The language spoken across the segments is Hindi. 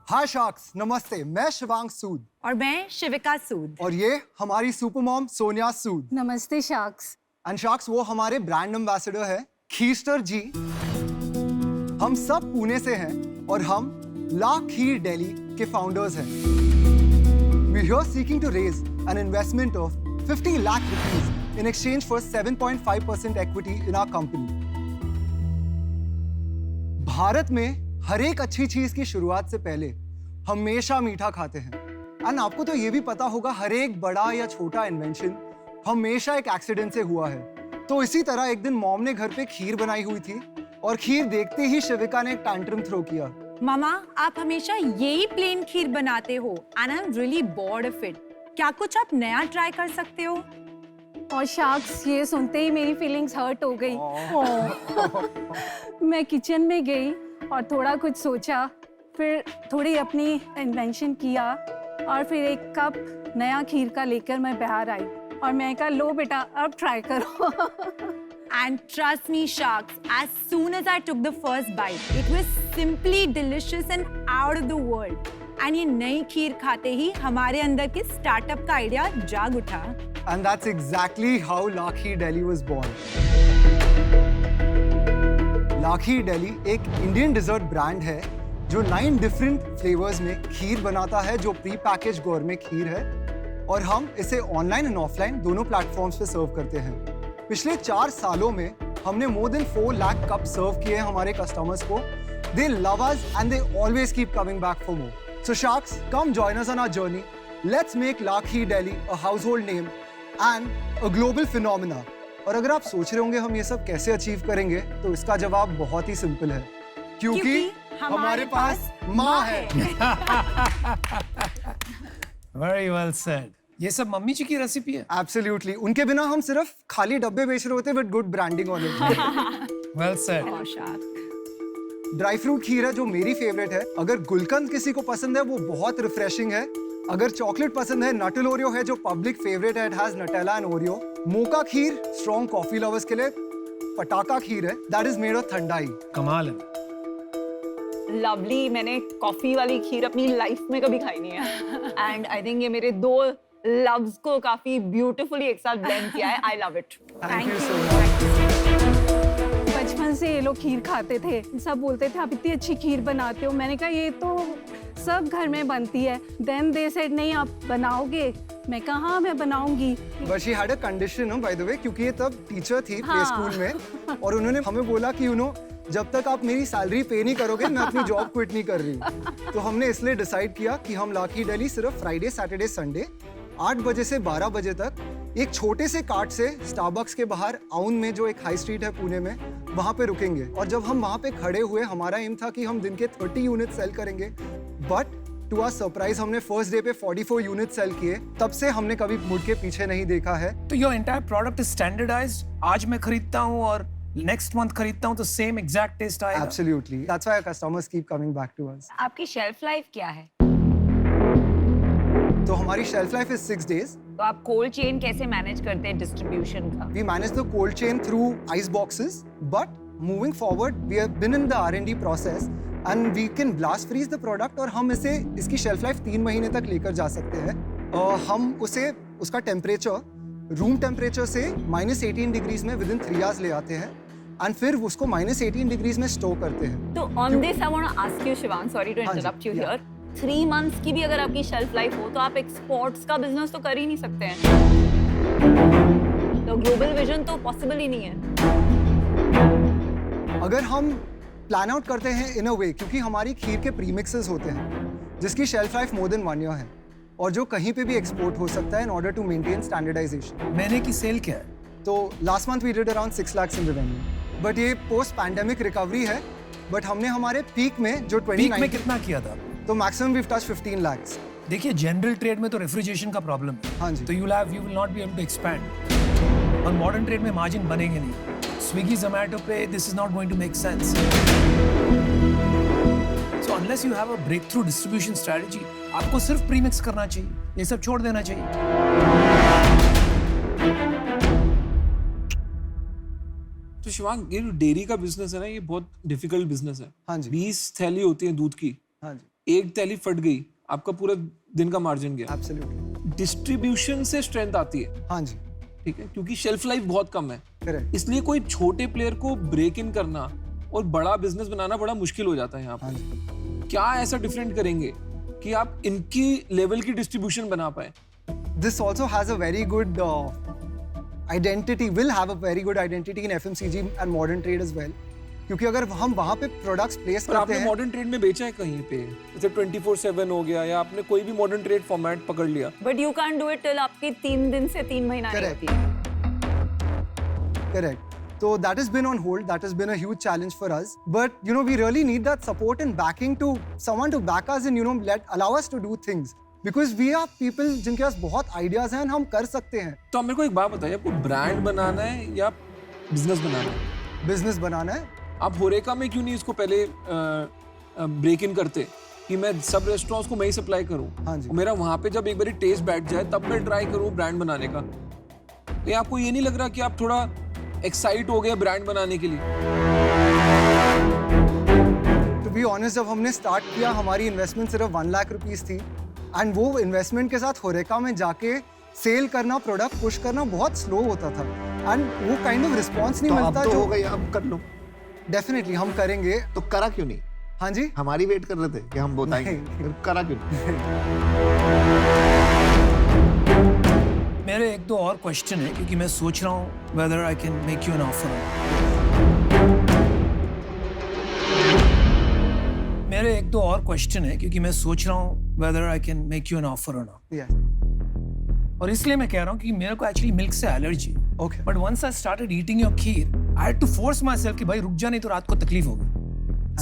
हाय शार्क्स, नमस्ते। मैं शिवांग सूद और मैं शिविका सूद। और ये हमारी सुपर मॉम सोनिया सूद। नमस्ते शार्क्स। एंड शार्क्स वो हमारे ब्रांड एम्बेसडर है खीरस्टर जी। हम सब पुणे से हैं और हम ला खीर दिल्ली के फाउंडर्स हैं। We're here seeking to raise an investment of 50 lakh rupees in exchange for 7.5% equity in our company. Bharat में हर एक अच्छी चीज की शुरुआत से पहले हमेशा मीठा खाते हैं। एंड आपको तो ये भी पता होगा, हर एक बड़ा या छोटा इन्वेंशन हमेशा एक एक्सीडेंट से हुआ है। तो इसी तरह एक दिन मॉम ने घर पे खीर बनाई हुई थी और खीर देखते ही शिविका ने एक टैंट्रम थ्रो किया। मामा, आप हमेशा यही प्लेन खीर बनाते हो and I am really bored of it. क्या कुछ आप नया ट्राई कर सकते हो? और शार्क्स, ये सुनते ही मेरी फीलिंग्स हर्ट हो गई। मैं किचन में गई और थोड़ा कुछ सोचा, फिर थोड़ी अपनी इन्वेंशन किया और फिर एक कप नया खीर का लेकर मैं बाहर आई और मैं कहा, लो बेटा अब ट्राई करो। And trust me, sharks, as soon as I took the first bite, it was simply delicious and out of the world. And ये नई खीर खाते ही हमारे अंदर के स्टार्टअप का आइडिया जाग उठा। And that's exactly how La Kheer Delhi was born. La Kheer Delhi एक इंडियन डिजर्ट ब्रांड है जो 9 डिफरेंट फ्लेवर्स में खीर बनाता है, जो प्री पैकेज गोरमे खीर है, और हम इसे ऑनलाइन एंड ऑफलाइन दोनों प्लेटफॉर्म्स पे सर्व करते हैं। पिछले 4 सालों में हमने मोर देन 4 लाख कप सर्व किए हैं हमारे कस्टमर्स को। They love us and they always keep coming back for more. So sharks, come join us on our journey. Let's make La Kheer Delhi a household name and a global phenomena. और अगर आप सोच रहे होंगे हम ये सब कैसे अचीव करेंगे, तो इसका जवाब बहुत ही सिंपल है, क्योंकि हमारे पास माँ है। Very well said. ये सब मम्मी जी की रेसिपी है? Absolutely. उनके बिना हम सिर्फ खाली डब्बे बेच रहे होते with good branding on it. Well said. और शार्क, ड्राई फ्रूट खीर है जो मेरी फेवरेट है। अगर गुलकंद किसी को पसंद है, वो बहुत रिफ्रेशिंग है। अगर चॉकलेट पसंद है, नटल ओरियो है जो पब्लिक फेवरेट है, it has Nutella and Oreo. Mocha kheer strong coffee lovers के लिए। पटाखा खीर है, that is made of thandai. कमाल है। लवली, मैंने कॉफी वाली खीर अपनी लाइफ में कभी खाई नहीं है एंड आई थिंक ये मेरे 2 लव्स को काफी ब्यूटीफुली एक साथ ब्लेंड किया है। I love it. Thank you so much. बचपन से ये लोग खीर खाते थे, सब बोलते थे आप इतनी अच्छी खीर बनाते हो। मैंने कहा ये तो सब घर में बनती है। देन दे सेड नहीं आप बनाओगे। मैं कहा हाँ मैं बनाऊंगी। But she had a condition, by the way, क्योंकि ये तब टीचर थी प्ले स्कूल में, और उन्होंने हमें बोला कि जब तक आप मेरी सैलरी पे नहीं करोगे मैं अपनी जॉब क्विट नहीं कर रही। तो हमने इसलिए डिसाइड किया कि हम ला खीर दिल्ली सिर्फ फ्राइडे, सैटरडे, संडे 8 बजे से 12 बजे तक एक छोटे से कार्ट से स्टारबक्स के बाहर आउन में, जो एक हाई स्ट्रीट है पुणे में, वहाँ पे रुकेंगे। और जब हम वहाँ पे खड़े हुए, हमारा एम था कि हम दिन के 30 यूनिट सेल करेंगे, बट टू आवर सरप्राइज हमने फर्स्ट डे पे 44 यूनिट सेल किए। तब से हमने कभी मुड़ के पीछे नहीं देखा है। तो your entire product is standardised. आज मैं खरीदता हूँ और नेक्स्ट मंथ खरीदता हूँ तो सेम एग्जैक्ट टेस्ट आएगा। Absolutely. That's why our customers keep coming back to us. आपकी शेल्फ लाइफ क्या है? तो हमारी शेल्फ लाइफ इज 6 days. तो आप कोल्ड चेन कैसे मैनेज करते हैं डिस्ट्रीब्यूशन का? We manage the cold chain through ice boxes, but moving forward, we have been in the R&D process and we can blast freeze the product और हम इसकी शेल्फ लाइफ 3 महीने तक लेकर जा सकते हैं। हम उसका टेम्परेचर रूम टेम्परेचर से -18 डिग्रीज में विद इन 3 hours ले आते हैं एंड फिर उसको -18 डिग्रीज में स्टोर करते हैं। तो on this I want to ask you Shivang, sorry to interrupt you here, 3 months की भी अगर आपकी शेल्फ लाइफ हो तो आप एक्सपोर्ट्स का बिजनेस तो कर ही नहीं सकते हैं। तो ग्लोबल विजन तो पॉसिबल ही नहीं है। अगर हम प्लान आउट करते हैं इन अ वे, क्योंकि हमारी खीर के प्रीमिक्सेस होते हैं जिसकी shelf life more than 1 year है और जो कहीं पे भी एक्सपोर्ट हो सकता है in order to maintain standardisation. महीने की सेल क्या है? तो last month we did around 6 lakhs in revenue, but ये पोस्ट पैंडेमिक रिकवरी है। बट हमने हमारे पीक में जो 2019 पीक में कितना किया था? तो मैक्सिमम वी टच 15 lakhs। देखिए, जनरल ट्रेड में तो रेफ्रिजरेशन का प्रॉब्लम है। हाँ जी। तो you will not be able to expand. और मॉडर्न ट्रेड में मार्जिन बनेंगे नहीं। स्विगी, जोमैटो पे this is not going to make sense. So unless you have a breakthrough distribution strategy, आपको सिर्फ प्रीमिक्स करना चाहिए, ये सब छोड़ देना चाहिए। तो शिवांग, ये डेयरी का बिजनेस है ना, ये बहुत डिफिकल्ट बिजनेस है। हाँ जी। 20 थैली होती है दूध की। हाँ जी। एक थैली फट गई, आपका पूरा दिन का मार्जिन गया। एब्सोल्युटली। डिस्ट्रीब्यूशन से स्ट्रेंथ आती है, हाँ जी, ठीक है, क्योंकि शेल्फ लाइफ बहुत कम है। करेक्ट। इसलिए कोई छोटे प्लेयर को ब्रेक इन करना और बड़ा बिजनेस बनाना बड़ा मुश्किल हो जाता है यहाँ हाँ पर। जी। क्या ऐसा डिफरेंट करेंगे कि आप इनकी लेवल की डिस्ट्रीब्यूशन बना पाए? This also has a very good identity, will have a very good identity in FMCG and modern trade as well. क्योंकि अगर हम वहाँ पे प्रोडक्ट्स प्लेस पर करते आपने हैं, मॉडर्न ट्रेड में बेचा है कहीं पे, जैसे 24/7 हो गया, या आपने कोई भी मॉडर्न ट्रेड फॉर्मेट पकड़ लिया? But you can do it till आपकी 3 दिन से 3 महीना नहीं Correct. होती है। correct. So that has been on hold. That has been a huge challenge for us. But you know, we really need that support and backing to someone to back us and allow us to do things. Because we are people जिनके पास बहुत ideas हैं, हम कर सकते हैं. तो आप मेरे को एक बात बताइए, आपको ब्रांड बनाना है या बिजनेस बनाना है? बिजनेस बनाना है. आप होरेका में क्यों नहीं इसको पहले ब्रेक इन करते कि मैं सब रेस्टोरेंट्स को मैं ही सप्लाई करूं? हाँ जी. और मेरा वहां पे जब एक बार टेस्ट बैठ जाए तब मैं ट्राई करूं ब्रांड बनाने का। ये आपको ये नहीं लग रहा कि आप थोड़ा एक्साइट हो गए ब्रांड बनाने के लिए? To be honest, जब हमने स्टार्ट किया हमारी इन्वेस्टमेंट सिर्फ 1 लाख रुपीस थी एंड वो इन्वेस्टमेंट के साथ होरेका में जाके सेल करना, प्रोडक्ट पुश करना बहुत स्लो होता था एंड वो काइंड ऑफ रिस्पॉन्स नहीं तो मिलता अब तो जो हो गई, अब कर लो। डेफिनेटली हम करेंगे। तो करा क्यों नहीं? हाँ जी, हमारी वेट कर रहे थे कि हम बताएंगे, नहीं। फिर करा क्यों नहीं? मेरे 1-2 और क्वेश्चन है क्योंकि मैं सोच रहा हूँ whether I can make you an offer. मेरे 1-2 और क्वेश्चन है क्योंकि मैं सोच रहा हूँ whether I can make you an offer or not. yes, और इसलिए मैं कह रहा हूँ कि मेरे को एक्चुअली मिल्क से एलर्जी है. okay. But once I started eating your kheer I had to force myself कि भाई रुक जा, नहीं तो रात को तकलीफ होगी.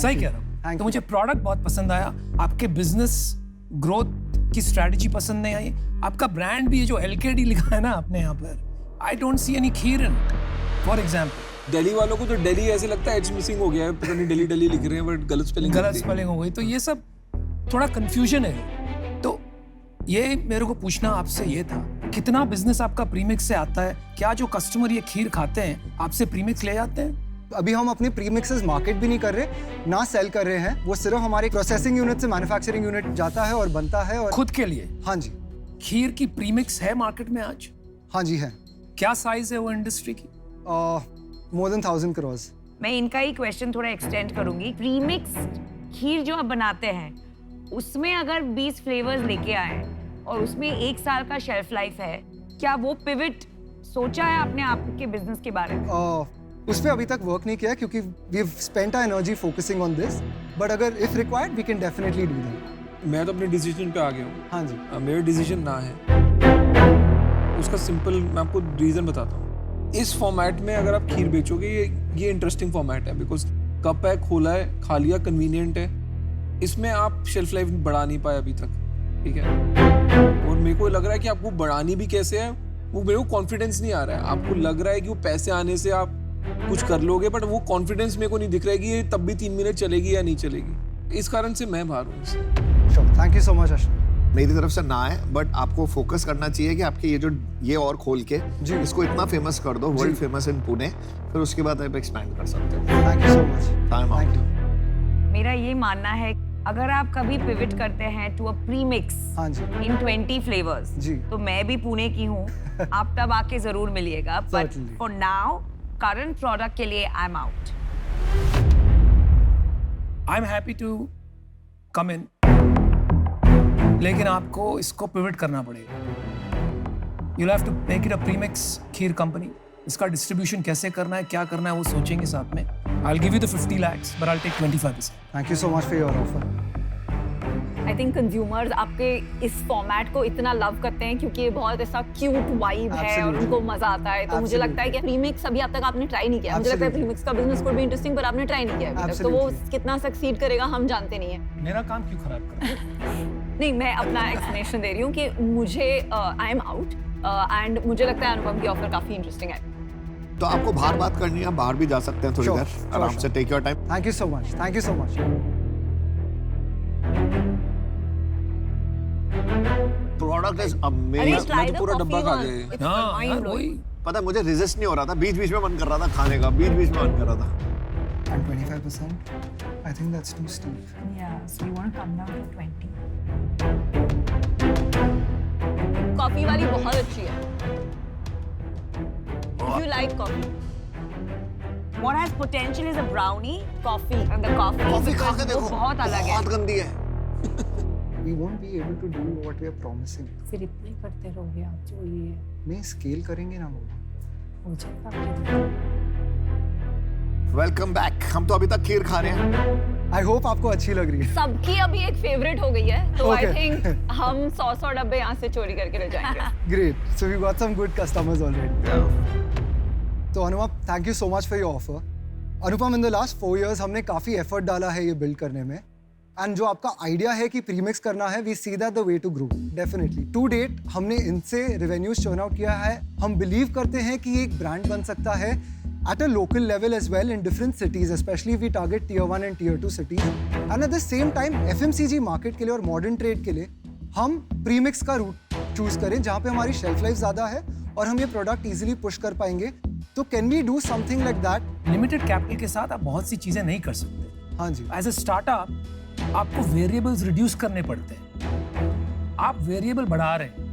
सही कह रहा हूँ. Thank तो you. मुझे प्रोडक्ट बहुत पसंद आया, आपके बिजनेस ग्रोथ की स्ट्रेटजी पसंद नहीं आई, आपका ब्रांड भी है जो LKD लिखा है ना आपने यहाँ पर. I don't see any kheer in. For example Delhi वालों को तो दिल्ली ऐसे लगता है एच मिसिंग हो गया है, पता नहीं दिल्ली लिख रहे हैं बट गलत स्पेलिंग गलत स्पेलिंग हो गई, तो ये सब थोड़ा कंफ्यूजन है. तो ये मेरे को पूछना आपसे ये था, कितना बिजनेस आपका प्रीमिक्स से आता है? क्या जो कस्टमर ये खीर खाते हैं आपसे प्रीमिक्स ले जाते हैं? अभी हम अपने प्रीमिक्सेस मार्केट भी नहीं कर रहे, ना सेल कर रहे हैं. वो सिर्फ हमारे प्रोसेसिंग यूनिट से मैन्युफैक्चरिंग यूनिट जाता है और बनता है. और खुद के लिए हाँ जी, खीर की प्रीमिक्स है मार्केट में आज? हाँ जी है. क्या साइज है वो इंडस्ट्री की? More than 1000 crores. मैं इनका ही क्वेश्चन थोड़ा एक्सटेंड करूंगी। प्रीमिक्स खीर जो आप बनाते हैं उसमें अगर 20 फ्लेवर्स लेके आए और उसमें 1 साल का शेल्फ लाइफ है, क्या वो पिवट सोचा है आपने आपके बिजनेस के बारे में? उस पर अभी तक वर्क नहीं किया है क्योंकि we have spent our energy focusing on this, but अगर if required we can definitely do that. मैं तो अपने डिसीजन पे आ गया हूँ. हाँ जी, मेरा डिसीजन ना है, उसका सिंपल मैं आपको रीजन बताता हूँ. इस फॉर्मेट में अगर आप खीर बेचोगे, ये इंटरेस्टिंग फॉर्मेट है बिकॉज कप है, खोला है, खा लिया, कन्वीनियंट है. इसमें आप शेल्फ लाइफ बढ़ा नहीं पाए अभी तक, ठीक है. और मेरे को लग रहा है कि आपको बढ़ानी भी कैसे है, वो मेरे को कॉन्फिडेंस नहीं आ रहा है. आपको लग रहा है कि वो पैसे आने से आप कुछ कर लोगे, बट वो कॉन्फिडेंस मेरे को नहीं दिख रहा है कि ये तब भी 3 महीने चलेगी या नहीं चलेगी. इस कारण से मैं बाहर हूँ. Sure. Thank you so much Ashwin. मेरी तरफ से ना है, बट आपको फोकस करना चाहिए कि आपके ये और खोल के जी. इसको इतना फेमस कर दो, वर्ल्ड फेमस इन पुणे, फिर उसके बाद आप एक्सपैंड कर सकते हो. Thank you so much. Time thank out. You. मेरा ये मानना है अगर आप कभी पिवट करते हैं टू अ प्रीमिक्स हाँ जी, इन 20 फ्लेवर्स, जी. तो मैं भी पुणे की हूँ, आप तब आके जरूर मिलिएगा. But Certainly. For now current product के लिए I am out. I am happy to come in, लेकिन आपको इसको पिवट करना पड़ेगा. You have to make it a premix kheer company. इसका डिस्ट्रीब्यूशन कैसे करना है, क्या करना है, वो सोचेंगे साथ में. I will give you the 50 lakhs, but I'll take 25%. Thank you so much for your offer. I think consumers आपके इस फॉर्मेट को इतना लव करते हैं क्योंकि ये बहुत ऐसा क्यूट वाइब है और Absolutely. उनको मजा आता है. तो मुझे लगता है कि प्रीमिक्स अभी अब तक आपने ट्राई नहीं किया. मुझे लगता है Absolutely. प्रीमिक्स का बिजनेस कोई भी इंटरेस्टिंग, पर आपने ट्राई नहीं किया अभी तक. तो वो Absolutely. कितना सक्सीड करेगा हम जानते नहीं है. मेरा काम क्यों खराब कर? नहीं, मैं अपना एक्सप्लेनेशन दे रही हूँ कि मुझे आई एम आउट एंड मुझे लगता है अनुपम की ऑफर काफी इंटरेस्टिंग है. तो आपको बाहर बात करनी है, बाहर भी जा सकते हैं थोड़ी Sure, देर sure, आराम sure. से. Take your time. Thank you so much. Thank you so much. Product is अरे अमेजिंग. ट्राई तो द पूरा डब्बा खा गए. हाँ यार, वही. पता है मुझे रेजिस्ट नहीं हो रहा था, बीच बीच में मन कर रहा था खाने का, बीच बीच में मन कर रहा था. And 25%, I I think that's too steep. Yeah, so you want to come down to 20. Coffee वाली बहुत अच्छी है. If you like coffee. What has potential is a brownie Coffee. and the coffee. Coffee खा के because देखो, वो बहुत अलग है. बहुत गंदी है. We won't be able to do what we are promising. फिर इतने करते रहोगे आप जो ये नहीं स्केल करेंगे ना वो. हो जाएगा. Welcome back. हम तो अभी तक खीर खा रहे हैं. I hope आपको अच्छी लग रही है. सबकी अभी एक फेवरेट हो गई है, तो आई Okay. थिंक हम 100 डब्बे यहाँ से चोरी करके ले जाएंगे. Great. So we got some good customers already. तो अनुपम, thank you so much for your offer. Anupam, in the last 4 years हमने काफी effort डाला है ये build करने में. एंड जो आपका आइडिया है कि प्रीमिक्स करना है, we see that the way to grow definitely. To date हमने इनसे रेवेन्यूज टर्न आउट किया है. हम बिलीव करते हैं कि एक ब्रांड बन सकता है at a local level as well in different cities, especially if we target tier 1 and tier 2 cities. And at the same time FMCG market के लिए और मॉडर्न ट्रेड के लिए हम प्रीमिक्स का रूट चूज करें जहाँ पे हमारी शेल्फ लाइफ ज़्यादा है और हम ये प्रोडक्ट इजीली पुश कर पाएंगे. तो can we do something like that? Limited capital के साथ आप बहुत सी चीजें नहीं कर सकते. हाँ जी. एज ए स्टार्टअप आपको वेरिएबल्स रिड्यूस करने पड़ते हैं. आप वेरिएबल बढ़ा रहे हैं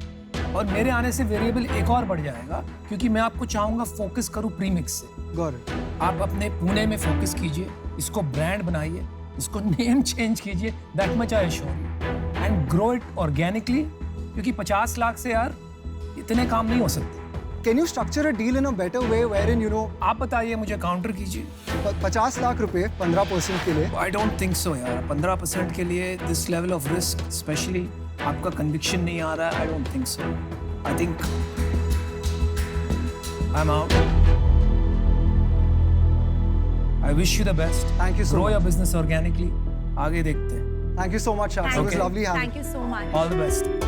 और मेरे आने से वेरिएबल एक और बढ़ जाएगा, क्योंकि मैं आपको चाहूंगा फोकस करूं प्रीमिक्स से. Got it. आप अपने पुणे में फोकस कीजिए, इसको ब्रांड बनाइए, इसको नेम चेंज कीजिए. That much I assure you, and grow it organically, क्योंकि 50 लाख से यार इतने काम नहीं हो सकते. Can you structure a deal in a better way where in आप बताइए, मुझे काउंटर कीजिए. 50 लाख रुपए 15% के लिए? आई डोंट थिंक सो यार. 15% के लिए this level of risk, specially आपका कन्विक्शन नहीं आ रहा है. I don't think so. I think I am out. I wish you the best. Thank you so Grow much. your business organically. आगे देखते हैं. Thank you so much, Shakshi. It was Okay. lovely having you. Thank you so much. All the best.